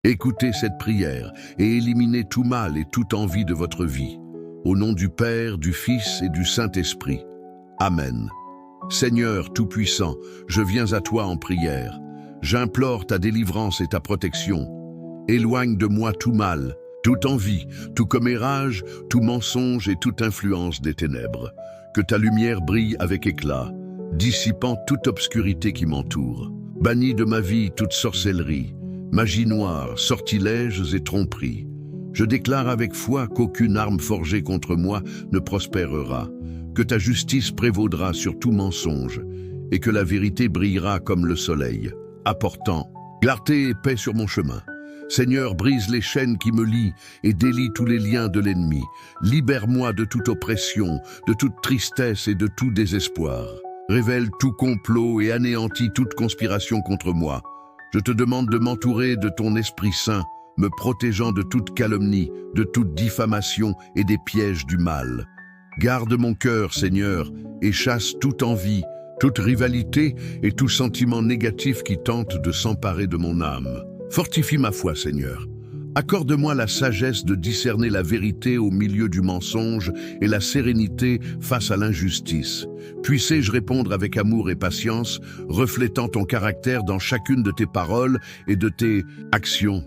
Écoutez cette prière et éliminez tout mal et toute envie de votre vie. Au nom du Père, du Fils et du Saint-Esprit. Amen. Seigneur Tout-Puissant, je viens à toi en prière. J'implore ta délivrance et ta protection. Éloigne de moi tout mal, toute envie, tout commérage, tout mensonge et toute influence des ténèbres. Que ta lumière brille avec éclat, dissipant toute obscurité qui m'entoure. Bannis de ma vie toute sorcellerie, magie noire, sortilèges et tromperies. Je déclare avec foi qu'aucune arme forgée contre moi ne prospérera, que ta justice prévaudra sur tout mensonge, et que la vérité brillera comme le soleil, apportant clarté et paix sur mon chemin. Seigneur, brise les chaînes qui me lient et délie tous les liens de l'ennemi. Libère-moi de toute oppression, de toute tristesse et de tout désespoir. Révèle tout complot et anéantis toute conspiration contre moi. Je te demande de m'entourer de ton Esprit Saint, me protégeant de toute calomnie, de toute diffamation et des pièges du mal. Garde mon cœur, Seigneur, et chasse toute envie, toute rivalité et tout sentiment négatif qui tente de s'emparer de mon âme. Fortifie ma foi, Seigneur. Accorde-moi la sagesse de discerner la vérité au milieu du mensonge et la sérénité face à l'injustice. Puissé-je répondre avec amour et patience, reflétant ton caractère dans chacune de tes paroles et de tes actions.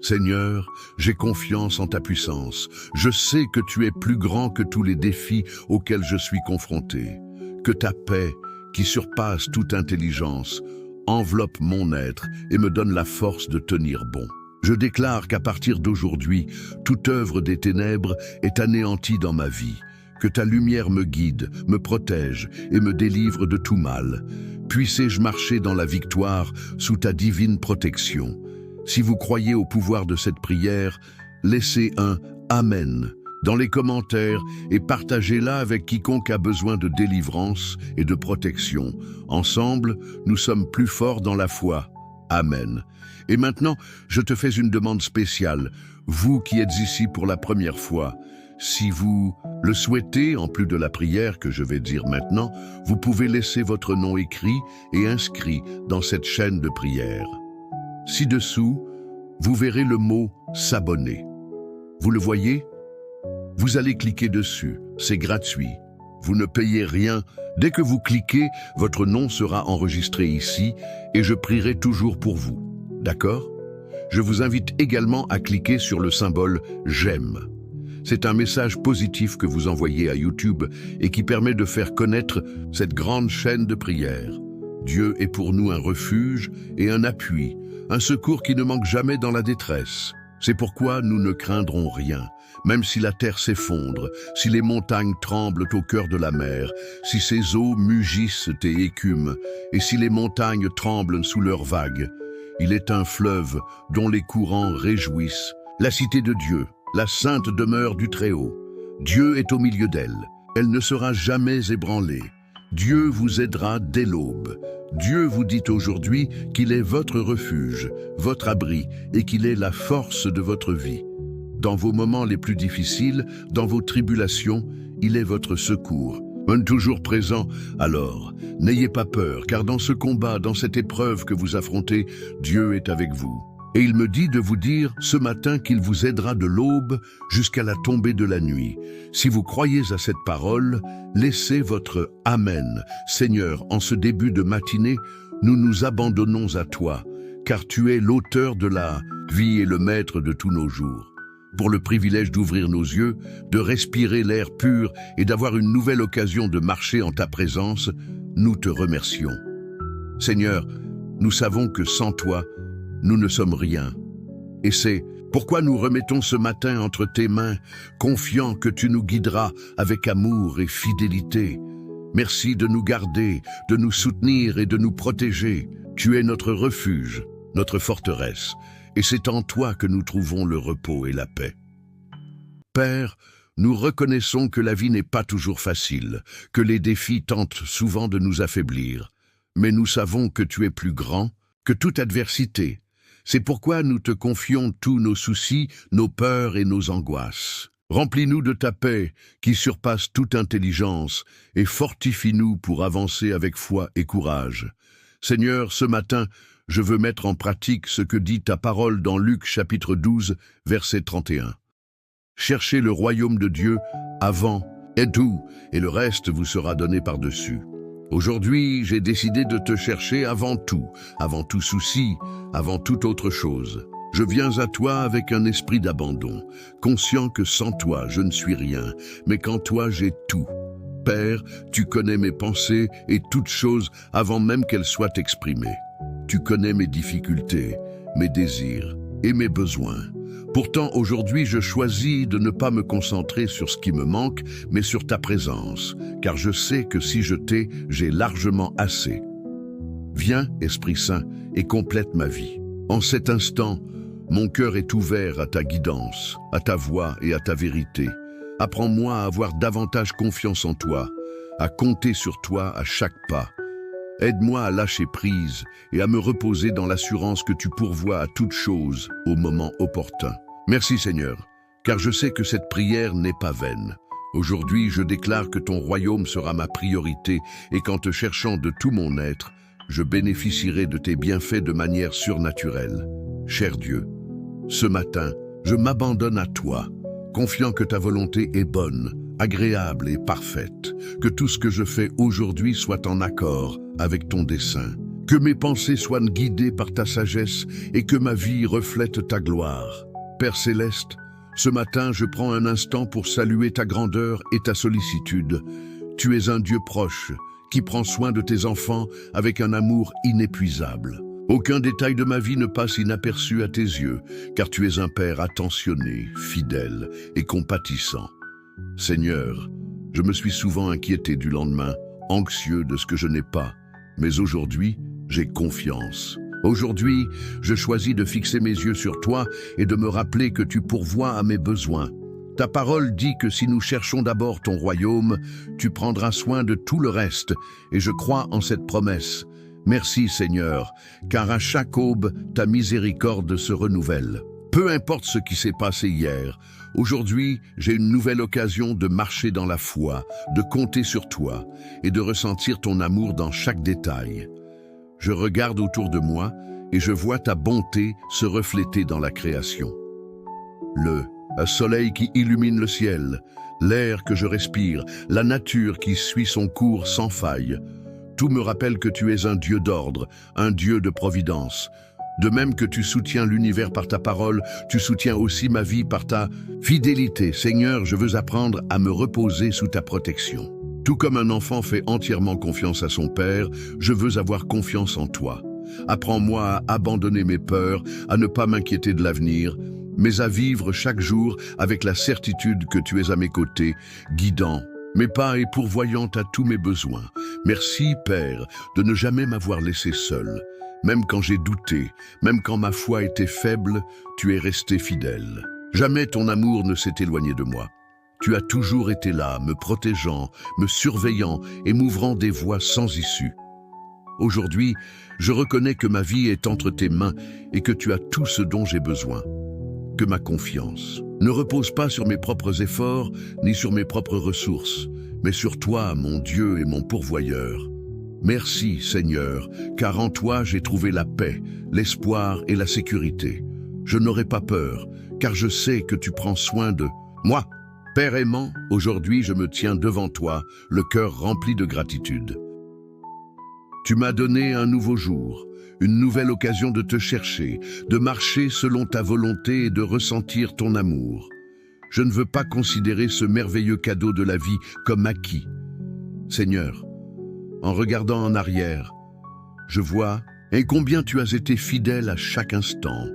Seigneur, j'ai confiance en ta puissance. Je sais que tu es plus grand que tous les défis auxquels je suis confronté. Que ta paix, qui surpasse toute intelligence, enveloppe mon être et me donne la force de tenir bon. Je déclare qu'à partir d'aujourd'hui, toute œuvre des ténèbres est anéantie dans ma vie. Que ta lumière me guide, me protège et me délivre de tout mal. Puissé-je marcher dans la victoire sous ta divine protection. Si vous croyez au pouvoir de cette prière, laissez un « Amen » dans les commentaires et partagez-la avec quiconque a besoin de délivrance et de protection. Ensemble, nous sommes plus forts dans la foi. Amen. Et maintenant, je te fais une demande spéciale. Vous qui êtes ici pour la première fois, si vous le souhaitez, en plus de la prière que je vais dire maintenant, vous pouvez laisser votre nom écrit et inscrit dans cette chaîne de prière. Ci-dessous, vous verrez le mot « S'abonner ». Vous le voyez ? Vous allez cliquer dessus, c'est gratuit. Vous ne payez rien. Dès que vous cliquez, votre nom sera enregistré ici et je prierai toujours pour vous. D'accord ? Je vous invite également à cliquer sur le symbole « J'aime ». C'est un message positif que vous envoyez à YouTube et qui permet de faire connaître cette grande chaîne de prière. Dieu est pour nous un refuge et un appui, un secours qui ne manque jamais dans la détresse. C'est pourquoi nous ne craindrons rien, même si la terre s'effondre, si les montagnes tremblent au cœur de la mer, si ses eaux mugissent et écument, et si les montagnes tremblent sous leurs vagues. Il est un fleuve dont les courants réjouissent, la cité de Dieu, la sainte demeure du Très-Haut. Dieu est au milieu d'elle, elle ne sera jamais ébranlée. Dieu vous aidera dès l'aube. Dieu vous dit aujourd'hui qu'il est votre refuge, votre abri, et qu'il est la force de votre vie. Dans vos moments les plus difficiles, dans vos tribulations, il est votre secours. Toujours présent, alors, n'ayez pas peur, car dans ce combat, dans cette épreuve que vous affrontez, Dieu est avec vous. Et il me dit de vous dire ce matin qu'il vous aidera de l'aube jusqu'à la tombée de la nuit. Si vous croyez à cette parole, laissez votre « Amen ». Seigneur, en ce début de matinée, nous nous abandonnons à toi, car tu es l'auteur de la vie et le maître de tous nos jours. Pour le privilège d'ouvrir nos yeux, de respirer l'air pur et d'avoir une nouvelle occasion de marcher en ta présence, nous te remercions. Seigneur, nous savons que sans toi, nous ne sommes rien. Et c'est pourquoi nous remettons ce matin entre tes mains, confiants que tu nous guideras avec amour et fidélité. Merci de nous garder, de nous soutenir et de nous protéger. Tu es notre refuge, notre forteresse, et c'est en toi que nous trouvons le repos et la paix. Père, nous reconnaissons que la vie n'est pas toujours facile, que les défis tentent souvent de nous affaiblir, mais nous savons que tu es plus grand que toute adversité. C'est pourquoi nous te confions tous nos soucis, nos peurs et nos angoisses. Remplis-nous de ta paix qui surpasse toute intelligence et fortifie-nous pour avancer avec foi et courage. Seigneur, ce matin, Je veux mettre en pratique ce que dit ta parole dans Luc chapitre 12, verset 31. Cherchez le royaume de Dieu avant et tout, et le reste vous sera donné par-dessus. Aujourd'hui, j'ai décidé de te chercher avant tout souci, avant toute autre chose. Je viens à toi avec un esprit d'abandon, conscient que sans toi, je ne suis rien, mais qu'en toi, j'ai tout. Père, tu connais mes pensées et toutes choses avant même qu'elles soient exprimées. Tu connais mes difficultés, mes désirs et mes besoins. Pourtant, aujourd'hui, je choisis de ne pas me concentrer sur ce qui me manque, mais sur ta présence, car je sais que si je t'ai, j'ai largement assez. Viens, Esprit Saint, et complète ma vie. En cet instant, mon cœur est ouvert à ta guidance, à ta voix et à ta vérité. Apprends-moi à avoir davantage confiance en toi, à compter sur toi à chaque pas. Aide-moi à lâcher prise et à me reposer dans l'assurance que tu pourvois à toute chose au moment opportun. Merci Seigneur, car je sais que cette prière n'est pas vaine. Aujourd'hui, je déclare que ton royaume sera ma priorité et qu'en te cherchant de tout mon être, je bénéficierai de tes bienfaits de manière surnaturelle. Cher Dieu, ce matin, je m'abandonne à toi, confiant que ta volonté est bonne, agréable et parfaite, que tout ce que je fais aujourd'hui soit en accord avec ton dessein, que mes pensées soient guidées par ta sagesse et que ma vie reflète ta gloire. Père céleste, ce matin, je prends un instant pour saluer ta grandeur et ta sollicitude. Tu es un Dieu proche, qui prend soin de tes enfants avec un amour inépuisable. Aucun détail de ma vie ne passe inaperçu à tes yeux, car tu es un Père attentionné, fidèle et compatissant. Seigneur, je me suis souvent inquiété du lendemain, anxieux de ce que je n'ai pas, mais aujourd'hui, j'ai confiance. Aujourd'hui, je choisis de fixer mes yeux sur toi et de me rappeler que tu pourvois à mes besoins. Ta parole dit que si nous cherchons d'abord ton royaume, tu prendras soin de tout le reste, et je crois en cette promesse. Merci Seigneur, car à chaque aube, ta miséricorde se renouvelle. Peu importe ce qui s'est passé hier, aujourd'hui, j'ai une nouvelle occasion de marcher dans la foi, de compter sur toi et de ressentir ton amour dans chaque détail. Je regarde autour de moi et je vois ta bonté se refléter dans la création. Un soleil qui illumine le ciel, l'air que je respire, la nature qui suit son cours sans faille. Tout me rappelle que tu es un Dieu d'ordre, un Dieu de providence. De même que tu soutiens l'univers par ta parole, tu soutiens aussi ma vie par ta fidélité. Seigneur, je veux apprendre à me reposer sous ta protection. Tout comme un enfant fait entièrement confiance à son Père, je veux avoir confiance en toi. Apprends-moi à abandonner mes peurs, à ne pas m'inquiéter de l'avenir, mais à vivre chaque jour avec la certitude que tu es à mes côtés, guidant mes pas et pourvoyant à tous mes besoins. Merci, Père, de ne jamais m'avoir laissé seul. Même quand j'ai douté, même quand ma foi était faible, tu es resté fidèle. Jamais ton amour ne s'est éloigné de moi. Tu as toujours été là, me protégeant, me surveillant et m'ouvrant des voies sans issue. Aujourd'hui, je reconnais que ma vie est entre tes mains et que tu as tout ce dont j'ai besoin. Que ma confiance ne repose pas sur mes propres efforts ni sur mes propres ressources, mais sur toi, mon Dieu et mon pourvoyeur. Merci, Seigneur, car en toi j'ai trouvé la paix, l'espoir et la sécurité. Je n'aurai pas peur, car je sais que tu prends soin de moi. Père aimant, aujourd'hui je me tiens devant toi, le cœur rempli de gratitude. Tu m'as donné un nouveau jour, une nouvelle occasion de te chercher, de marcher selon ta volonté et de ressentir ton amour. Je ne veux pas considérer ce merveilleux cadeau de la vie comme acquis. Seigneur, en regardant en arrière, je vois combien tu as été fidèle à chaque instant.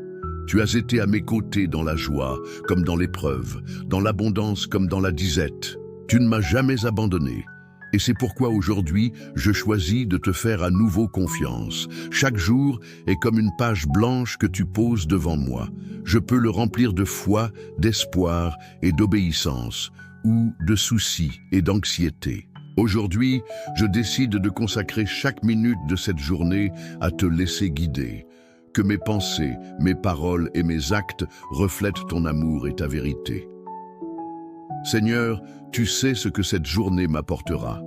Tu as été à mes côtés dans la joie comme dans l'épreuve, dans l'abondance comme dans la disette. Tu ne m'as jamais abandonné. Et c'est pourquoi aujourd'hui, je choisis de te faire à nouveau confiance. Chaque jour est comme une page blanche que tu poses devant moi. Je peux le remplir de foi, d'espoir et d'obéissance, ou de soucis et d'anxiété. Aujourd'hui, je décide de consacrer chaque minute de cette journée à te laisser guider. Que mes pensées, mes paroles et mes actes reflètent ton amour et ta vérité. Seigneur, tu sais ce que cette journée m'apportera.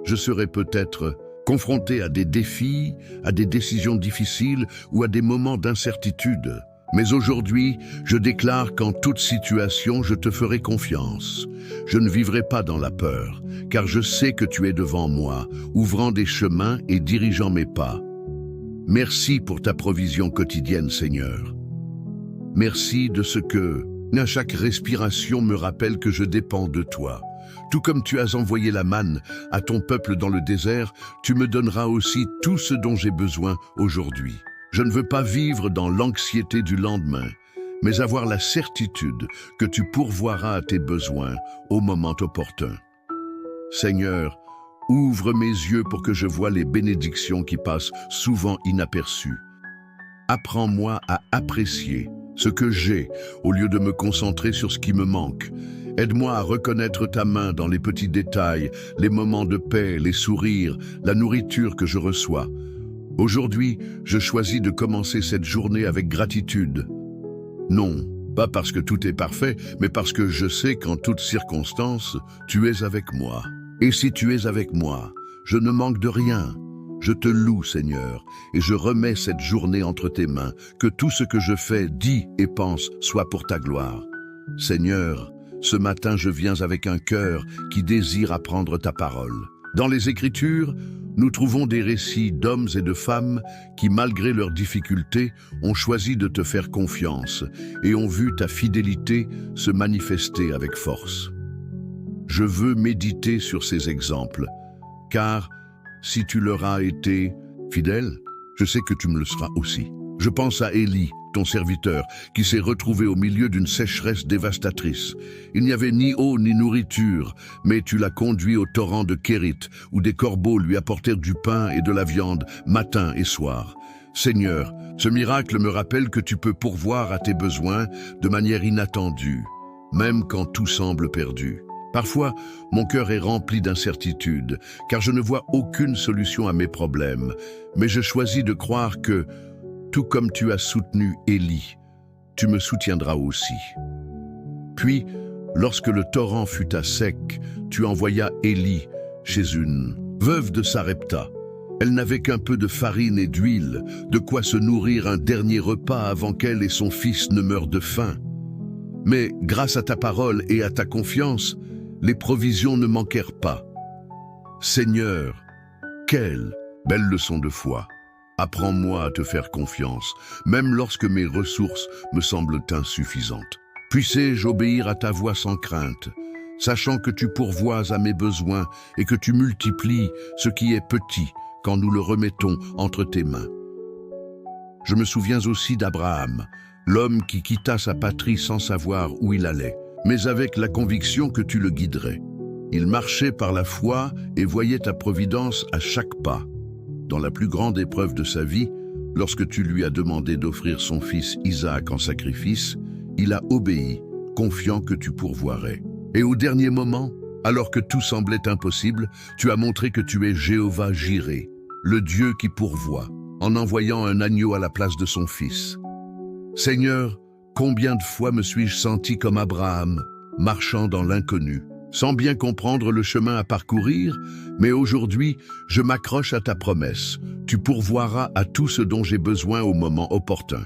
Je serai peut-être confronté à des défis, à des décisions difficiles ou à des moments d'incertitude. Mais aujourd'hui, je déclare qu'en toute situation, je te ferai confiance. Je ne vivrai pas dans la peur, car je sais que tu es devant moi, ouvrant des chemins et dirigeant mes pas. Merci pour ta provision quotidienne, Seigneur. Merci de ce que, à chaque respiration, me rappelle que je dépends de toi. Tout comme tu as envoyé la manne à ton peuple dans le désert, tu me donneras aussi tout ce dont j'ai besoin aujourd'hui. Je ne veux pas vivre dans l'anxiété du lendemain, mais avoir la certitude que tu pourvoiras à tes besoins au moment opportun. Seigneur, ouvre mes yeux pour que je voie les bénédictions qui passent souvent inaperçues. Apprends-moi à apprécier ce que j'ai au lieu de me concentrer sur ce qui me manque. Aide-moi à reconnaître ta main dans les petits détails, les moments de paix, les sourires, la nourriture que je reçois. Aujourd'hui, je choisis de commencer cette journée avec gratitude. Non, pas parce que tout est parfait, mais parce que je sais qu'en toutes circonstances, tu es avec moi. Et si tu es avec moi, je ne manque de rien. Je te loue, Seigneur, et je remets cette journée entre tes mains, que tout ce que je fais, dis et pense soit pour ta gloire. Seigneur, ce matin je viens avec un cœur qui désire apprendre ta parole. Dans les Écritures, nous trouvons des récits d'hommes et de femmes qui, malgré leurs difficultés, ont choisi de te faire confiance et ont vu ta fidélité se manifester avec force. Je veux méditer sur ces exemples, car si tu leur as été fidèle, je sais que tu me le seras aussi. Je pense à Élie, ton serviteur, qui s'est retrouvé au milieu d'une sécheresse dévastatrice. Il n'y avait ni eau ni nourriture, mais tu l'as conduit au torrent de Kérit, où des corbeaux lui apportèrent du pain et de la viande, matin et soir. Seigneur, ce miracle me rappelle que tu peux pourvoir à tes besoins de manière inattendue, même quand tout semble perdu. Parfois, mon cœur est rempli d'incertitude, car je ne vois aucune solution à mes problèmes, mais je choisis de croire que, tout comme tu as soutenu Élie, tu me soutiendras aussi. Puis, lorsque le torrent fut à sec, tu envoyas Élie chez une veuve de Sarepta. Elle n'avait qu'un peu de farine et d'huile, de quoi se nourrir un dernier repas avant qu'elle et son fils ne meurent de faim. Mais grâce à ta parole et à ta confiance, les provisions ne manquèrent pas. Seigneur, quelle belle leçon de foi! Apprends-moi à te faire confiance, même lorsque mes ressources me semblent insuffisantes. Puissé-je obéir à ta voix sans crainte, sachant que tu pourvois à mes besoins et que tu multiplies ce qui est petit quand nous le remettons entre tes mains. Je me souviens aussi d'Abraham, l'homme qui quitta sa patrie sans savoir où il allait, mais avec la conviction que tu le guiderais. Il marchait par la foi et voyait ta providence à chaque pas. Dans la plus grande épreuve de sa vie, lorsque tu lui as demandé d'offrir son fils Isaac en sacrifice, il a obéi, confiant que tu pourvoirais. Et au dernier moment, alors que tout semblait impossible, tu as montré que tu es Jéhovah Jireh, le Dieu qui pourvoit, en envoyant un agneau à la place de son fils. Seigneur, combien de fois me suis-je senti comme Abraham, marchant dans l'inconnu, sans bien comprendre le chemin à parcourir, mais aujourd'hui, je m'accroche à ta promesse. Tu pourvoiras à tout ce dont j'ai besoin au moment opportun.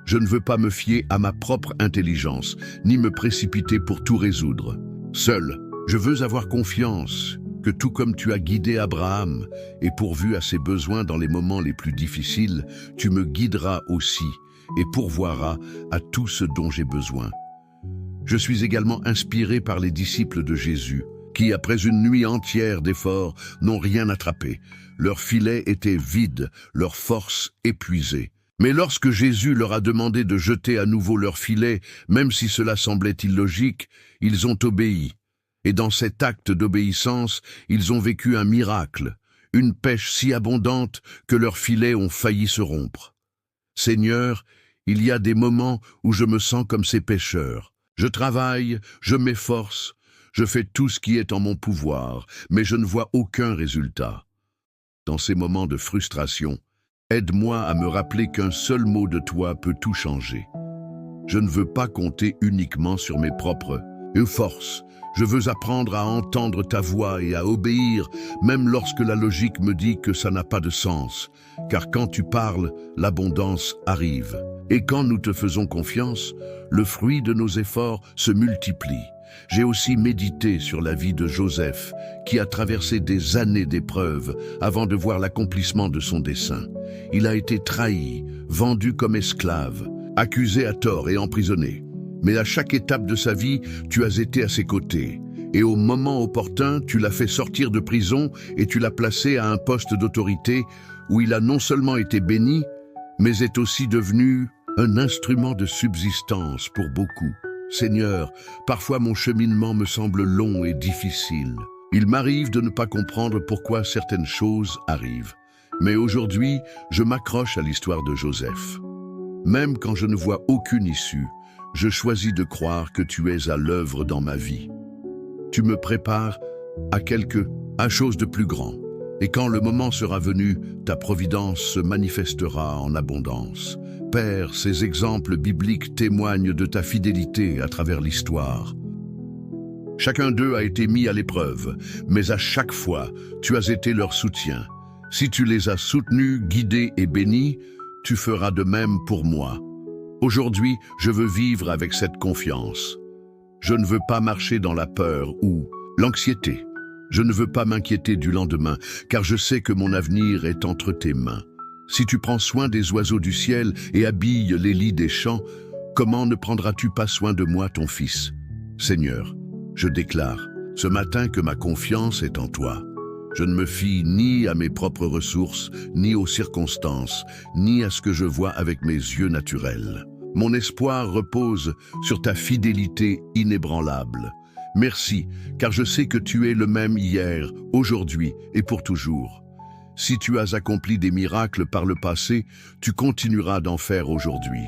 Je ne veux pas me fier à ma propre intelligence, ni me précipiter pour tout résoudre. Seul, je veux avoir confiance que tout comme tu as guidé Abraham et pourvu à ses besoins dans les moments les plus difficiles, tu me guideras aussi et pourvoiras à tout ce dont j'ai besoin. Je suis également inspiré par les disciples de Jésus, qui, après une nuit entière d'efforts, n'ont rien attrapé. Leur filet était vide, leur force épuisée. Mais lorsque Jésus leur a demandé de jeter à nouveau leur filet, même si cela semblait illogique, ils ont obéi. Et dans cet acte d'obéissance, ils ont vécu un miracle, une pêche si abondante que leurs filets ont failli se rompre. Seigneur, il y a des moments où je me sens comme ces pêcheurs. Je travaille, je m'efforce, je fais tout ce qui est en mon pouvoir, mais je ne vois aucun résultat. Dans ces moments de frustration, aide-moi à me rappeler qu'un seul mot de toi peut tout changer. Je ne veux pas compter uniquement sur mes propres et force. Je veux apprendre à entendre ta voix et à obéir, même lorsque la logique me dit que ça n'a pas de sens. Car quand tu parles, l'abondance arrive. Et quand nous te faisons confiance, le fruit de nos efforts se multiplie. J'ai aussi médité sur la vie de Joseph, qui a traversé des années d'épreuves avant de voir l'accomplissement de son dessein. Il a été trahi, vendu comme esclave, accusé à tort et emprisonné. Mais à chaque étape de sa vie, tu as été à ses côtés. Et au moment opportun, tu l'as fait sortir de prison et tu l'as placé à un poste d'autorité où il a non seulement été béni, mais est aussi devenu un instrument de subsistance pour beaucoup. Seigneur, parfois mon cheminement me semble long et difficile. Il m'arrive de ne pas comprendre pourquoi certaines choses arrivent. Mais aujourd'hui, je m'accroche à l'histoire de Joseph. Même quand je ne vois aucune issue, je choisis de croire que tu es à l'œuvre dans ma vie. Tu me prépares à chose de plus grand. Et quand le moment sera venu, ta providence se manifestera en abondance. Père, ces exemples bibliques témoignent de ta fidélité à travers l'histoire. Chacun d'eux a été mis à l'épreuve, mais à chaque fois, tu as été leur soutien. Si tu les as soutenus, guidés et bénis, tu feras de même pour moi. Aujourd'hui, je veux vivre avec cette confiance. Je ne veux pas marcher dans la peur ou l'anxiété. Je ne veux pas m'inquiéter du lendemain, car je sais que mon avenir est entre tes mains. Si tu prends soin des oiseaux du ciel et habilles les lits des champs, comment ne prendras-tu pas soin de moi, ton fils? Seigneur, je déclare ce matin que ma confiance est en toi. Je ne me fie ni à mes propres ressources, ni aux circonstances, ni à ce que je vois avec mes yeux naturels. Mon espoir repose sur ta fidélité inébranlable. Merci, car je sais que tu es le même hier, aujourd'hui et pour toujours. Si tu as accompli des miracles par le passé, tu continueras d'en faire aujourd'hui.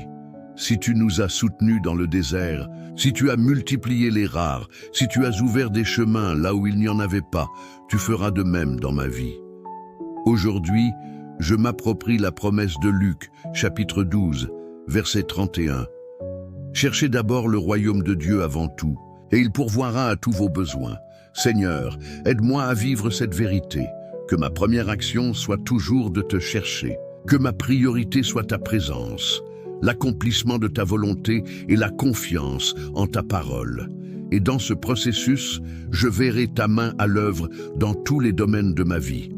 Si tu nous as soutenus dans le désert, si tu as multiplié les rares, si tu as ouvert des chemins là où il n'y en avait pas, tu feras de même dans ma vie. Aujourd'hui, je m'approprie la promesse de Luc, chapitre 12, verset 31. Cherchez d'abord le royaume de Dieu avant tout, et il pourvoira à tous vos besoins. Seigneur, aide-moi à vivre cette vérité, que ma première action soit toujours de te chercher, que ma priorité soit ta présence, l'accomplissement de ta volonté et la confiance en ta parole. Et dans ce processus, je verrai ta main à l'œuvre dans tous les domaines de ma vie.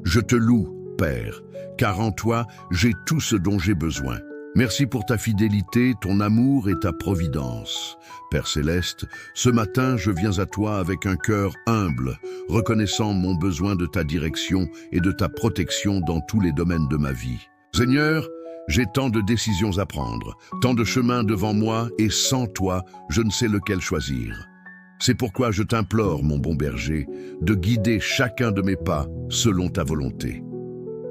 Je te loue, Père, car en toi, j'ai tout ce dont j'ai besoin. Merci pour ta fidélité, ton amour et ta providence. Père Céleste, ce matin, je viens à toi avec un cœur humble, reconnaissant mon besoin de ta direction et de ta protection dans tous les domaines de ma vie. Seigneur, j'ai tant de décisions à prendre, tant de chemins devant moi, et sans toi, je ne sais lequel choisir. C'est pourquoi je t'implore, mon bon berger, de guider chacun de mes pas selon ta volonté.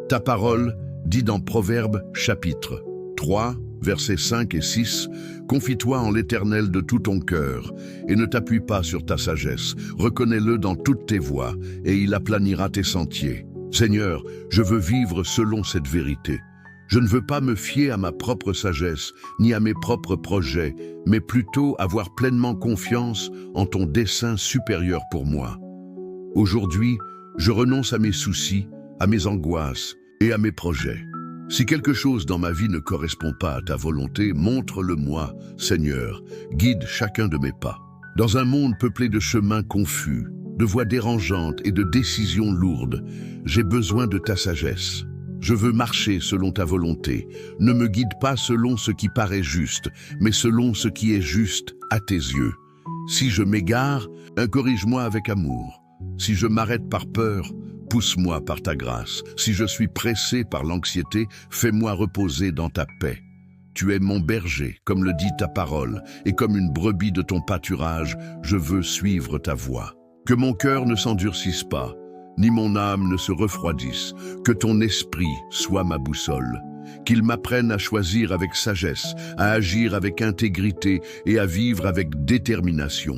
Ta parole, dit dans Proverbes chapitre 3, versets 5 et 6, « Confie-toi en l'Éternel de tout ton cœur, et ne t'appuie pas sur ta sagesse. Reconnais-le dans toutes tes voies, et il aplanira tes sentiers. Seigneur, je veux vivre selon cette vérité. Je ne veux pas me fier à ma propre sagesse, ni à mes propres projets, mais plutôt avoir pleinement confiance en ton dessein supérieur pour moi. Aujourd'hui, je renonce à mes soucis, à mes angoisses et à mes projets. Si quelque chose dans ma vie ne correspond pas à ta volonté, montre-le-moi, Seigneur, guide chacun de mes pas. Dans un monde peuplé de chemins confus, de voies dérangeantes et de décisions lourdes, j'ai besoin de ta sagesse. Je veux marcher selon ta volonté. Ne me guide pas selon ce qui paraît juste, mais selon ce qui est juste à tes yeux. Si je m'égare, corrige-moi avec amour. Si je m'arrête par peur, pousse-moi par ta grâce. Si je suis pressé par l'anxiété, fais-moi reposer dans ta paix. Tu es mon berger, comme le dit ta parole, et comme une brebis de ton pâturage, je veux suivre ta voie. Que mon cœur ne s'endurcisse pas, ni mon âme ne se refroidisse, que ton esprit soit ma boussole. Qu'il m'apprenne à choisir avec sagesse, à agir avec intégrité et à vivre avec détermination.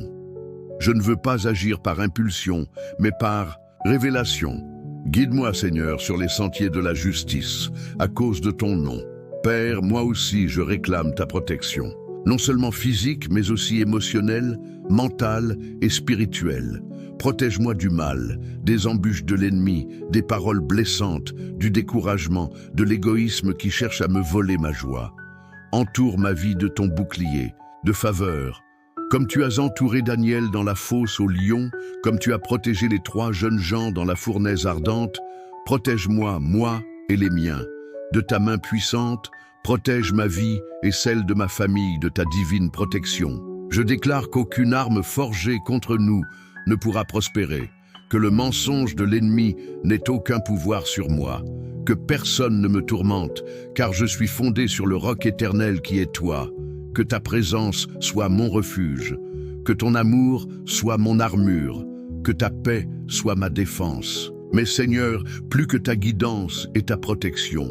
Je ne veux pas agir par impulsion, mais par révélation. Guide-moi, Seigneur, sur les sentiers de la justice, à cause de ton nom. Père, moi aussi je réclame ta protection. non seulement physique, mais aussi émotionnelle, mentale et spirituelle. Protège-moi du mal, des embûches de l'ennemi, des paroles blessantes, du découragement, de l'égoïsme qui cherche à me voler ma joie. Entoure ma vie de ton bouclier, de faveur. Comme tu as entouré Daniel dans la fosse au lion, comme tu as protégé les 3 jeunes gens dans la fournaise ardente, protège-moi, moi et les miens. De ta main puissante, protège ma vie et celle de ma famille de ta divine protection. Je déclare qu'aucune arme forgée contre nous ne pourra prospérer, que le mensonge de l'ennemi n'ait aucun pouvoir sur moi, que personne ne me tourmente, car je suis fondé sur le roc éternel qui est toi. Que ta présence soit mon refuge, que ton amour soit mon armure, que ta paix soit ma défense. Mais Seigneur, plus que ta guidance et ta protection,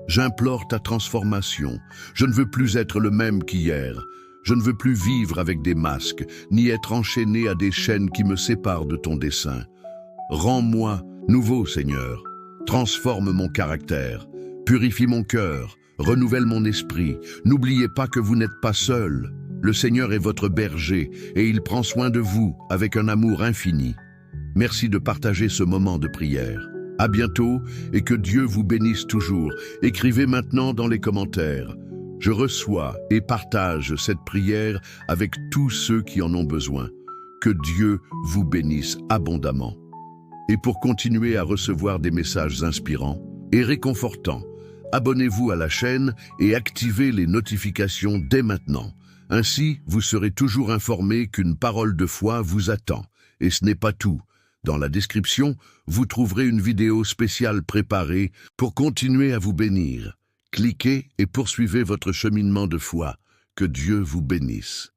j'implore ta transformation. Je ne veux plus être le même qu'hier. Je ne veux plus vivre avec des masques, ni être enchaîné à des chaînes qui me séparent de ton dessein. Rends-moi nouveau, Seigneur. Transforme mon caractère, purifie mon cœur, renouvelle mon esprit. N'oubliez pas que vous n'êtes pas seul. Le Seigneur est votre berger et il prend soin de vous avec un amour infini. Merci de partager ce moment de prière. À bientôt et que Dieu vous bénisse toujours. Écrivez maintenant dans les commentaires. Je reçois et partage cette prière avec tous ceux qui en ont besoin. Que Dieu vous bénisse abondamment. Et pour continuer à recevoir des messages inspirants et réconfortants, abonnez-vous à la chaîne et activez les notifications dès maintenant. Ainsi, vous serez toujours informé qu'une parole de foi vous attend. Et ce n'est pas tout. Dans la description, vous trouverez une vidéo spéciale préparée pour continuer à vous bénir. Cliquez et poursuivez votre cheminement de foi. Que Dieu vous bénisse.